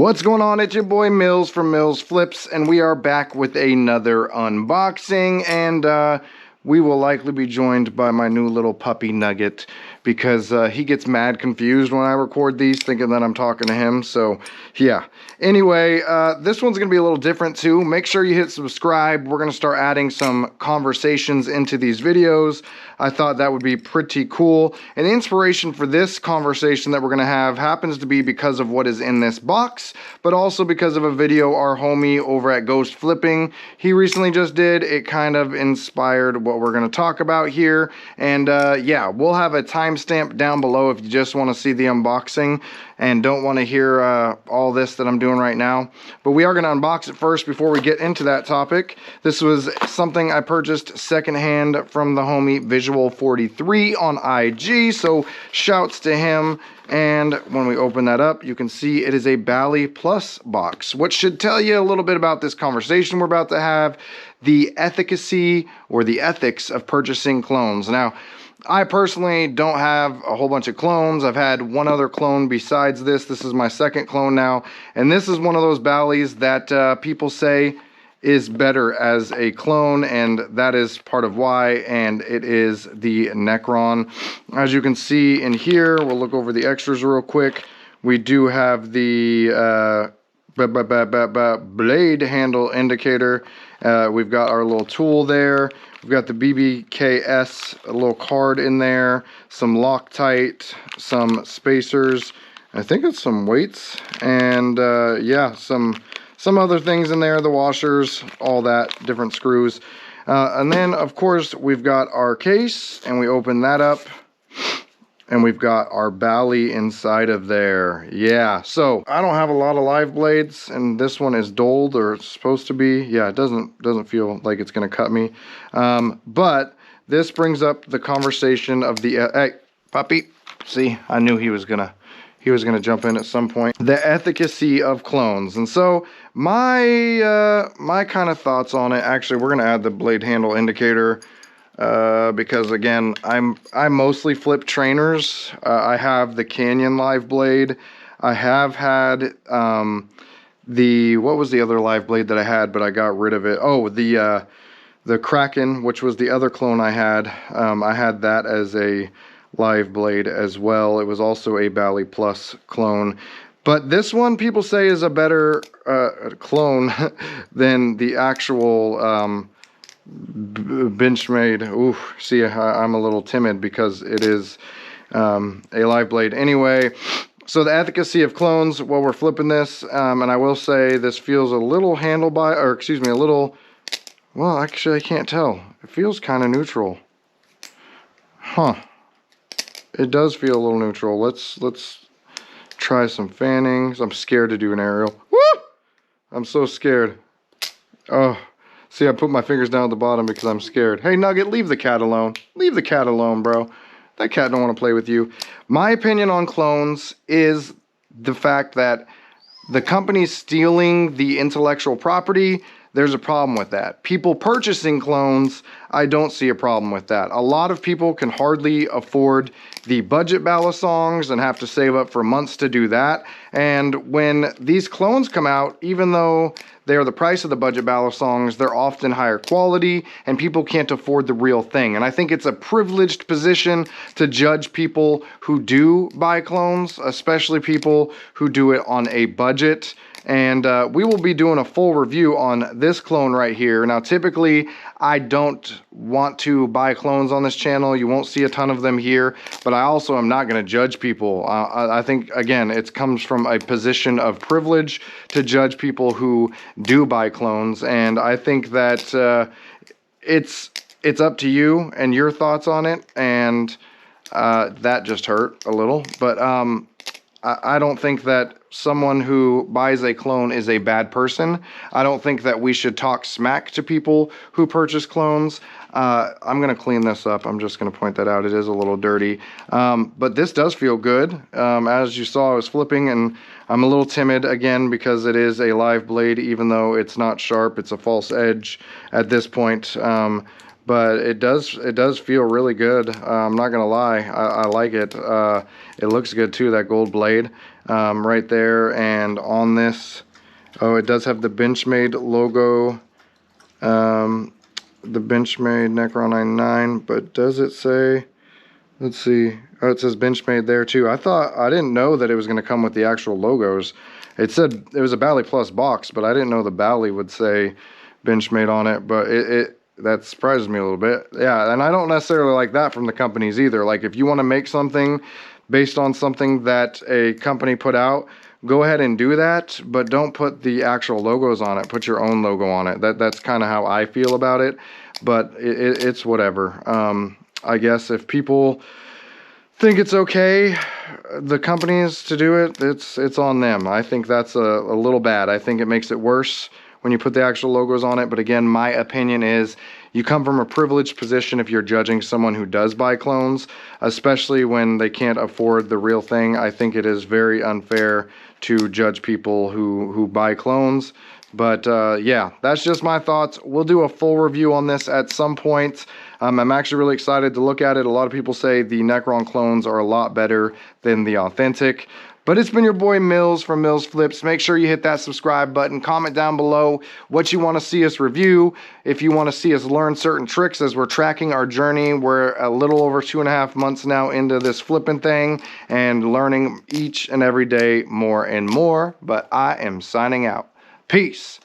What's going on? It's your boy Mills from Mills Flips, and we are back with another unboxing, and we will likely be joined by my new little puppy Nugget, because he gets mad confused when I record these, thinking that I'm talking to him. So yeah, anyway, this one's gonna be a little different too. Make sure you hit subscribe. We're gonna start adding some conversations into these videos. I thought that would be pretty cool. And the inspiration for this conversation that we're gonna have happens to be because of what is in this box, but also because of a video our homie over at Ghost Flipping, he recently just did. It kind of inspired what we're gonna talk about here. And yeah, we'll have a timestamp down below if you just wanna see the unboxing and don't wanna hear all this that I'm doing right now. But we are gonna unbox it first before we get into that topic. This was something I purchased secondhand from the homie Visual43 on IG, so shouts to him. And when we open that up, you can see it is a BaliPlus box, which should tell you a little bit about this conversation we're about to have, the efficacy or the ethics of purchasing clones. Now, I personally don't have a whole bunch of clones. I've had one other clone besides this. This is my second clone now, and this is one of those Balis that people say is better as a clone, and that is part of why, and it is the Necron. As you can see in here, we'll look over the extras real quick. We do have the blade handle indicator. We've got our little tool there. We've got the BBKS, a little card in there, some Loctite, some spacers, I think it's some weights, and yeah, some other things in there, the washers, all that, different screws. And then, of course, we've got our case, and we open that up, and we've got our Bali inside of there. Yeah, so I don't have a lot of live blades, and this one is dulled, or it's supposed to be. Yeah, it doesn't feel like it's gonna cut me. But this brings up the conversation of the, hey, puppy, see, I knew he was gonna jump in at some point. The efficacy of clones. And so my kind of thoughts on it, actually, we're gonna add the blade handle indicator, because again, I mostly flip trainers. I have the Canyon live blade. I have had what was the other live blade that I had, but I got rid of it. Oh, the Kraken, which was the other clone I had. I had that as a live blade as well. It was also a BaliPlus clone. But this one, people say, is a better clone than the actual Benchmade. Ooh, see, I'm a little timid because it is a live blade. Anyway, so the efficacy of clones while we're flipping this, and I will say this feels a little a little, well, actually I can't tell. It feels kind of neutral. Huh. It does feel a little neutral. Let's try some fannings. I'm scared to do an aerial. Woo! I'm so scared. Oh. See, I put my fingers down at the bottom because I'm scared. Hey, Nugget, leave the cat alone. Leave the cat alone, bro. That cat don't want to play with you. My opinion on clones is the fact that the company's stealing the intellectual property. There's a problem with that. People purchasing clones, I don't see a problem with that. A lot of people can hardly afford the budget Balisongs and have to save up for months to do that. And when these clones come out, even though they're the price of the budget Balisongs, they're often higher quality, and people can't afford the real thing. And I think it's a privileged position to judge people who do buy clones, especially people who do it on a budget. And we will be doing a full review on this clone right here. Now, typically, I don't want to buy clones on this channel. You won't see a ton of them here, but I also am not going to judge people. I think, again, it comes from a position of privilege to judge people who do buy clones. And I think that it's up to you and your thoughts on it. And that just hurt a little. But I don't think that someone who buys a clone is a bad person. I don't think that we should talk smack to people who purchase clones. I'm going to clean this up. I'm just going to point that out. It is a little dirty. But this does feel good. As you saw, I was flipping, and I'm a little timid again because it is a live blade, even though it's not sharp. It's a false edge at this point. but it does feel really good. I'm not gonna lie, I like it. It looks good too, that gold blade right there. And on this, oh, it does have the Benchmade logo, the Benchmade Necron 99, but does it say, let's see, oh, it says Benchmade there too. I didn't know that it was going to come with the actual logos. It said it was a BaliPlus box, but I didn't know the Bali would say Benchmade on it, but that surprises me a little bit. Yeah, and I don't necessarily like that from the companies either. Like, if you want to make something based on something that a company put out, go ahead and do that, but don't put the actual logos on it. Put your own logo on it. That's kind of how I feel about it, but it's whatever. I guess if people think it's okay, the companies, to do it, it's on them. I think that's a little bad. I think it makes it worse when you put the actual logos on it. But again, my opinion is you come from a privileged position if you're judging someone who does buy clones, especially when they can't afford the real thing. I think it is very unfair to judge people who buy clones. But yeah, that's just my thoughts. We'll do a full review on this at some point. I'm actually really excited to look at it. A lot of people say the Necron clones are a lot better than the authentic. But it's been your boy Mills from Mills Flips. Make sure you hit that subscribe button. Comment down below what you want to see us review. If you want to see us learn certain tricks as we're tracking our journey. We're a little over 2.5 months now into this flipping thing and learning each and every day more and more. But I am signing out. Peace.